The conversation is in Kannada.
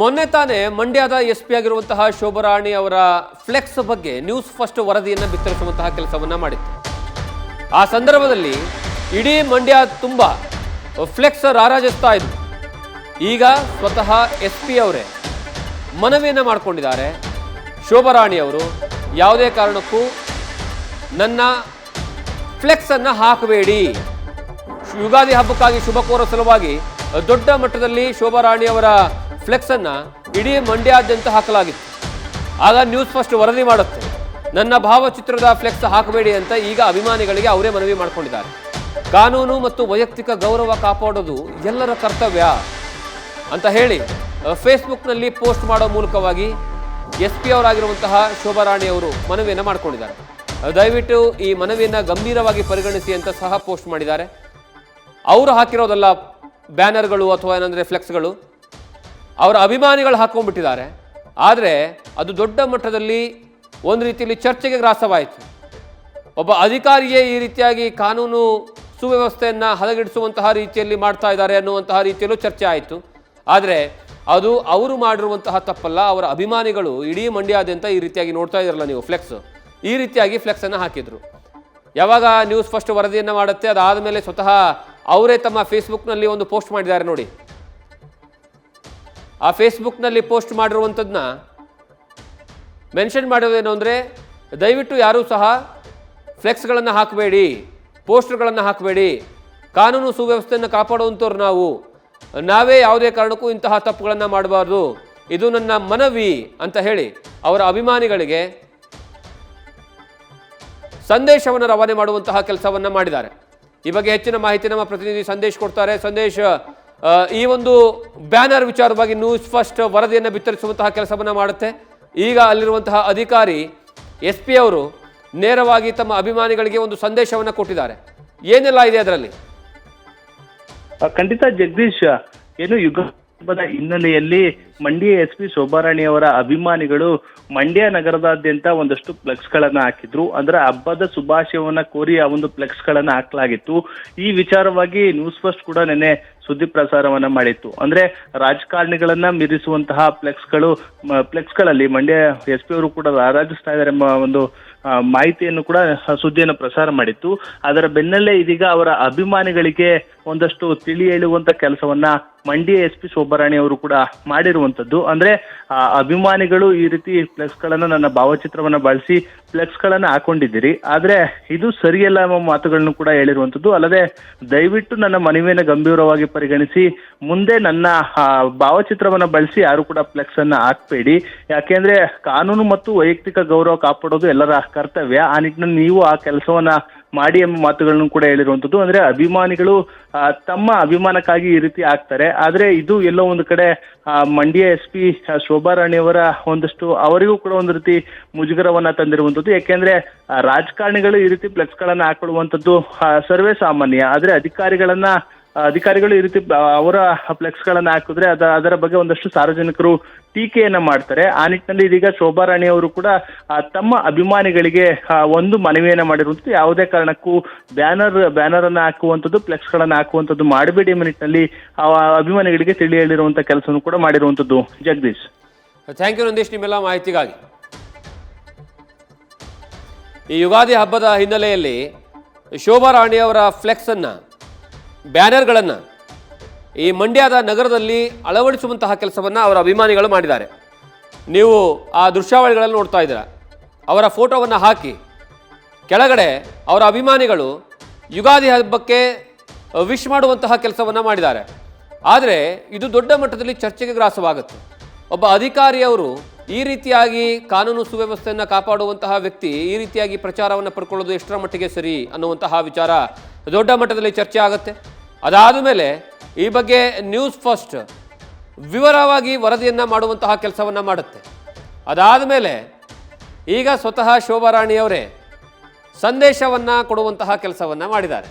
ಮೊನ್ನೆ ತಾನೇ ಮಂಡ್ಯದ SP ಆಗಿರುವಂತಹ ಶೋಭಾರಾಣಿ ಅವರ ಫ್ಲೆಕ್ಸ್ ಬಗ್ಗೆ ನ್ಯೂಸ್ ಫಸ್ಟ್ ವರದಿಯನ್ನು ಬಿತ್ತರಿಸುವಂತಹ ಕೆಲಸವನ್ನ ಮಾಡಿತ್ತು. ಆ ಸಂದರ್ಭದಲ್ಲಿ ಇಡೀ ಮಂಡ್ಯ ತುಂಬ ಫ್ಲೆಕ್ಸ್ ರಾರಾಜಿಸ್ತಾ ಇದ್ರು. ಈಗ ಸ್ವತಃ SP ಅವರೇ ಮನವಿಯನ್ನು ಮಾಡಿಕೊಂಡಿದ್ದಾರೆ. ಶೋಭಾರಾಣಿ ಅವರು ಯಾವುದೇ ಕಾರಣಕ್ಕೂ ನನ್ನ ಫ್ಲೆಕ್ಸ್ ಅನ್ನು ಹಾಕಬೇಡಿ, ಯುಗಾದಿ ಹಬ್ಬಕ್ಕಾಗಿ ಶುಭ ಕೋರೋ ಸಲುವಾಗಿ ದೊಡ್ಡ ಮಟ್ಟದಲ್ಲಿ ಶೋಭಾರಾಣಿ ಅವರ ಫ್ಲೆಕ್ಸ್ ಅನ್ನ ಇಡೀ ಮಂಡ್ಯಾದ್ಯಂತ ಹಾಕಲಾಗಿತ್ತು. ಆಗ ನ್ಯೂಸ್ ಫಸ್ಟ್ ವರದಿ ಮಾಡುತ್ತೆ, ನನ್ನ ಭಾವಚಿತ್ರದ ಫ್ಲೆಕ್ಸ್ ಹಾಕಬೇಡಿ ಅಂತ ಈಗ ಅಭಿಮಾನಿಗಳಿಗೆ ಅವರೇ ಮನವಿ ಮಾಡಿಕೊಂಡಿದ್ದಾರೆ. ಕಾನೂನು ಮತ್ತು ವೈಯಕ್ತಿಕ ಗೌರವ ಕಾಪಾಡೋದು ಎಲ್ಲರ ಕರ್ತವ್ಯ ಅಂತ ಹೇಳಿ ಫೇಸ್ಬುಕ್ನಲ್ಲಿ ಪೋಸ್ಟ್ ಮಾಡೋ ಮೂಲಕವಾಗಿ SP ಅವರಾಗಿರುವಂತಹ ಶೋಭಾರಾಣಿ ಅವರು ಮನವಿಯನ್ನು ಮಾಡಿಕೊಂಡಿದ್ದಾರೆ. ದಯವಿಟ್ಟು ಈ ಮನವಿಯನ್ನು ಗಂಭೀರವಾಗಿ ಪರಿಗಣಿಸಿ ಅಂತ ಸಹ ಪೋಸ್ಟ್ ಮಾಡಿದ್ದಾರೆ. ಅವರು ಹಾಕಿರೋದಲ್ಲ ಬ್ಯಾನರ್ಗಳು ಅಥವಾ ಏನಂದರೆ ಫ್ಲೆಕ್ಸ್ಗಳು, ಅವರ ಅಭಿಮಾನಿಗಳು ಹಾಕೊಂಡ್ಬಿಟ್ಟಿದ್ದಾರೆ. ಆದರೆ ಅದು ದೊಡ್ಡ ಮಟ್ಟದಲ್ಲಿ ಒಂದು ರೀತಿಯಲ್ಲಿ ಚರ್ಚೆಗೆ ಗ್ರಾಸವಾಯಿತು. ಒಬ್ಬ ಅಧಿಕಾರಿಯೇ ಈ ರೀತಿಯಾಗಿ ಕಾನೂನು ಸುವ್ಯವಸ್ಥೆಯನ್ನು ಹದಗೆಡಿಸುವಂತಹ ರೀತಿಯಲ್ಲಿ ಮಾಡ್ತಾ ಇದ್ದಾರೆ ಅನ್ನುವಂತಹ ರೀತಿಯಲ್ಲೂ ಚರ್ಚೆ ಆಯಿತು. ಆದರೆ ಅದು ಅವರು ಮಾಡಿರುವಂತಹ ತಪ್ಪಲ್ಲ, ಅವರ ಅಭಿಮಾನಿಗಳು ಇಡೀ ಮಂಡ್ಯಾದ್ಯಂತ ಈ ರೀತಿಯಾಗಿ ನೋಡ್ತಾ ಇದ್ದಾರಲ್ಲ ನೀವು ಫ್ಲೆಕ್ಸ್, ಈ ರೀತಿಯಾಗಿ ಫ್ಲೆಕ್ಸನ್ನು ಹಾಕಿದರು. ಯಾವಾಗ ನ್ಯೂಸ್ ಫಸ್ಟ್ ವರದಿಯನ್ನು ಮಾಡುತ್ತೆ ಅದಾದ ಮೇಲೆ ಸ್ವತಃ ಅವರೇ ತಮ್ಮ ಫೇಸ್ಬುಕ್ನಲ್ಲಿ ಒಂದು ಪೋಸ್ಟ್ ಮಾಡಿದ್ದಾರೆ ನೋಡಿ. ಆ ಫೇಸ್ಬುಕ್ನಲ್ಲಿ ಪೋಸ್ಟ್ ಮಾಡಿರುವಂಥದ್ದನ್ನ ಮೆನ್ಷನ್ ಮಾಡೋದೇನು ಅಂದರೆ, ದಯವಿಟ್ಟು ಯಾರೂ ಸಹ ಫ್ಲೆಕ್ಸ್ಗಳನ್ನು ಹಾಕಬೇಡಿ, ಪೋಸ್ಟರ್ಗಳನ್ನು ಹಾಕಬೇಡಿ, ಕಾನೂನು ಸುವ್ಯವಸ್ಥೆಯನ್ನು ಕಾಪಾಡುವಂಥವ್ರು ನಾವೇ ಯಾವುದೇ ಕಾರಣಕ್ಕೂ ಇಂತಹ ತಪ್ಪುಗಳನ್ನು ಮಾಡಬಾರ್ದು, ಇದು ನನ್ನ ಮನವಿ ಅಂತ ಹೇಳಿ ಅವರ ಅಭಿಮಾನಿಗಳಿಗೆ ಸಂದೇಶವನ್ನು ರವಾನೆ ಮಾಡುವಂತಹ ಕೆಲಸವನ್ನು ಮಾಡಿದ್ದಾರೆ. ಈ ಬಗ್ಗೆ ಹೆಚ್ಚಿನ ಮಾಹಿತಿ ನಮ್ಮ ಪ್ರತಿನಿಧಿ ಸಂದೇಶ್ ಕೊಡ್ತಾರೆ. ಸಂದೇಶ್, ಈ ಒಂದು ಬ್ಯಾನರ್ ವಿಚಾರವಾಗಿ ನ್ಯೂಸ್ ಫಸ್ಟ್ ವರದಿಯನ್ನು ಬಿತ್ತರಿಸುವಂತಹ ಕೆಲಸವನ್ನು ಮಾಡುತ್ತೆ. ಈಗ ಅಲ್ಲಿರುವಂತಹ ಅಧಿಕಾರಿ SP ಅವರು ನೇರವಾಗಿ ತಮ್ಮ ಅಭಿಮಾನಿಗಳಿಗೆ ಒಂದು ಸಂದೇಶವನ್ನು ಕೊಟ್ಟಿದ್ದಾರೆ. ಏನೆಲ್ಲ ಇದೆ ಅದರಲ್ಲಿ? ಖಂಡಿತ ಜಗದೀಶ್, ಏನು ಯುಗ ಹಬ್ಬದ ಹಿನ್ನೆಲೆಯಲ್ಲಿ ಮಂಡ್ಯ SP ಶೋಭಾರಾಣಿ ಅವರ ಅಭಿಮಾನಿಗಳು ಮಂಡ್ಯ ನಗರದಾದ್ಯಂತ ಒಂದಷ್ಟು ಫ್ಲೆಕ್ಸ್ ಗಳನ್ನ ಹಾಕಿದ್ರು. ಅಂದ್ರೆ ಹಬ್ಬದ ಶುಭಾಶಯವನ್ನ ಕೋರಿ ಆ ಒಂದು ಫ್ಲೆಕ್ಸ್ ಗಳನ್ನ ಹಾಕಲಾಗಿತ್ತು. ಈ ವಿಚಾರವಾಗಿ ನ್ಯೂಸ್ ಫಸ್ಟ್ ಕೂಡ ನಿನ್ನೆ ಸುದ್ದಿ ಪ್ರಸಾರವನ್ನ ಮಾಡಿತ್ತು. ಅಂದ್ರೆ ರಾಜಕಾರಣಿಗಳನ್ನ ಮೀರಿಸುವಂತಹ ಫ್ಲೆಕ್ಸ್ಗಳಲ್ಲಿ ಮಂಡ್ಯ SP ಅವರು ಕೂಡ ರಾರಾಜಿಸ್ತಾ ಇದ್ದಾರೆ ಎಂಬ ಒಂದು ಮಾಹಿತಿಯನ್ನು ಕೂಡ ಸುದ್ದಿಯನ್ನು ಪ್ರಸಾರ ಮಾಡಿತ್ತು. ಅದರ ಬೆನ್ನಲ್ಲೇ ಇದೀಗ ಅವರ ಅಭಿಮಾನಿಗಳಿಗೆ ಒಂದಷ್ಟು ತಿಳಿ ಹೇಳುವಂತ ಕೆಲಸವನ್ನ ಮಂಡ್ಯ SP ಶೋಭಾರಾಣಿ ಅವರು ಕೂಡ ಮಾಡಿರುವಂತದ್ದು. ಅಂದ್ರೆ ಅಭಿಮಾನಿಗಳು ಈ ರೀತಿ ಫ್ಲೆಕ್ಸ್ ಗಳನ್ನ, ನನ್ನ ಭಾವಚಿತ್ರವನ್ನ ಬಳಸಿ ಫ್ಲೆಕ್ಸ್ ಗಳನ್ನ ಹಾಕೊಂಡಿದ್ದೀರಿ, ಆದ್ರೆ ಇದು ಸರಿಯಲ್ಲ ಎಂಬ ಮಾತುಗಳನ್ನು ಕೂಡ ಹೇಳಿರುವಂತದ್ದು. ಅಲ್ಲದೆ ದಯವಿಟ್ಟು ನನ್ನ ಮನವಿಯನ್ನು ಗಂಭೀರವಾಗಿ ಪರಿಗಣಿಸಿ ಮುಂದೆ ನನ್ನ ಭಾವಚಿತ್ರವನ್ನ ಬಳಸಿ ಯಾರು ಕೂಡ ಫ್ಲೆಕ್ಸ್ ಅನ್ನ ಹಾಕ್ಬೇಡಿ, ಯಾಕೆಂದ್ರೆ ಕಾನೂನು ಮತ್ತು ವೈಯಕ್ತಿಕ ಗೌರವ ಕಾಪಾಡೋದು ಎಲ್ಲರ ಕರ್ತವ್ಯ, ಆ ನಿಟ್ಟಿನಲ್ಲಿ ನೀವು ಆ ಕೆಲಸವನ್ನ ಮಾಡಿ ಎಂಬ ಮಾತುಗಳನ್ನು ಕೂಡ ಹೇಳಿರುವಂತದ್ದು. ಅಂದ್ರೆ ಅಭಿಮಾನಿಗಳು ತಮ್ಮ ಅಭಿಮಾನಕ್ಕಾಗಿ ಈ ರೀತಿ ಆಗ್ತಾರೆ, ಆದ್ರೆ ಇದು ಎಲ್ಲೋ ಒಂದು ಕಡೆ ಮಂಡ್ಯ SP ಶೋಭಾರಾಣಿ ಅವರ ಒಂದಷ್ಟು ಅವರಿಗೂ ಕೂಡ ಒಂದು ರೀತಿ ಮುಜುಗರವನ್ನ ತಂದಿರುವಂತದ್ದು. ಯಾಕೆಂದ್ರೆ ರಾಜಕಾರಣಿಗಳು ಈ ರೀತಿ ಫ್ಲೆಕ್ಸ್ ಗಳನ್ನ ಹಾಕೊಳ್ಳುವಂತದ್ದು ಸರ್ವೇ ಸಾಮಾನ್ಯ, ಆದ್ರೆ ಅಧಿಕಾರಿಗಳು ಈ ರೀತಿ ಅವರ ಫ್ಲೆಕ್ಸ್ ಗಳನ್ನ ಹಾಕಿದ್ರೆ ಅದರ ಬಗ್ಗೆ ಒಂದಷ್ಟು ಸಾರ್ವಜನಿಕರು ಟೀಕೆಯನ್ನ ಮಾಡ್ತಾರೆ. ಆ ನಿಟ್ಟಿನಲ್ಲಿ ಇದೀಗ ಶೋಭಾರಾಣಿ ಅವರು ಕೂಡ ತಮ್ಮ ಅಭಿಮಾನಿಗಳಿಗೆ ಒಂದು ಮನವಿಯನ್ನ ಮಾಡಿರುವಂತದ್ದು, ಯಾವುದೇ ಕಾರಣಕ್ಕೂ ಬ್ಯಾನರ್ ಅನ್ನ ಹಾಕುವಂಥದ್ದು, ಫ್ಲೆಕ್ಸ್ ಗಳನ್ನ ಹಾಕುವಂಥದ್ದು ಮಾಡಬೇಡಿ ಎಂಬ ನಿಟ್ಟಿನಲ್ಲಿ ಅಭಿಮಾನಿಗಳಿಗೆ ತಿಳಿ ಹೇಳಿರುವಂತ ಕೆಲಸವನ್ನು ಕೂಡ ಮಾಡಿರುವಂತದ್ದು. ಜಗದೀಶ್, ಥ್ಯಾಂಕ್ ಯು ನಂದೀಶ್ ನಿಮ್ಮೆಲ್ಲ ಮಾಹಿತಿಗಾಗಿ. ಈ ಯುಗಾದಿ ಹಬ್ಬದ ಹಿನ್ನೆಲೆಯಲ್ಲಿ ಶೋಭಾರಾಣಿ ಅವರ ಫ್ಲೆಕ್ಸ್ ಅನ್ನ, ಬ್ಯಾನರ್ಗಳನ್ನು ಈ ಮಂಡ್ಯದ ನಗರದಲ್ಲಿ ಅಳವಡಿಸುವಂತಹ ಕೆಲಸವನ್ನು ಅವರ ಅಭಿಮಾನಿಗಳು ಮಾಡಿದ್ದಾರೆ. ನೀವು ಆ ದೃಶ್ಯಾವಳಿಗಳನ್ನು ನೋಡ್ತಾ ಇದ್ದೀರಾ. ಅವರ ಫೋಟೋವನ್ನು ಹಾಕಿ ಕೆಳಗಡೆ ಅವರ ಅಭಿಮಾನಿಗಳು ಯುಗಾದಿ ಹಬ್ಬಕ್ಕೆ ವಿಶ್ ಮಾಡುವಂತಹ ಕೆಲಸವನ್ನು ಮಾಡಿದ್ದಾರೆ. ಆದರೆ ಇದು ದೊಡ್ಡ ಮಟ್ಟದಲ್ಲಿ ಚರ್ಚೆಗೆ ಗ್ರಾಸವಾಗುತ್ತೆ. ಒಬ್ಬ ಅಧಿಕಾರಿಯವರು ಈ ರೀತಿಯಾಗಿ ಕಾನೂನು ಸುವ್ಯವಸ್ಥೆಯನ್ನು ಕಾಪಾಡುವಂತಹ ವ್ಯಕ್ತಿ ಈ ರೀತಿಯಾಗಿ ಪ್ರಚಾರವನ್ನು ಪಡ್ಕೊಳ್ಳೋದು ಎಷ್ಟರ ಮಟ್ಟಿಗೆ ಸರಿ ಅನ್ನುವಂತಹ ವಿಚಾರ ದೊಡ್ಡ ಮಟ್ಟದಲ್ಲಿ ಚರ್ಚೆ ಆಗುತ್ತೆ. ಅದಾದ ಮೇಲೆ ಈ ಬಗ್ಗೆ ನ್ಯೂಸ್ ಫಸ್ಟ್ ವಿವರವಾಗಿ ವರದಿಯನ್ನು ಮಾಡುವಂತಹ ಕೆಲಸವನ್ನು ಮಾಡುತ್ತೆ. ಅದಾದ ಮೇಲೆ ಈಗ ಸ್ವತಃ ಶೋಭಾರಾಣಿಯವರೇ ಸಂದೇಶವನ್ನು ಕೊಡುವಂತಹ ಕೆಲಸವನ್ನು ಮಾಡಿದ್ದಾರೆ.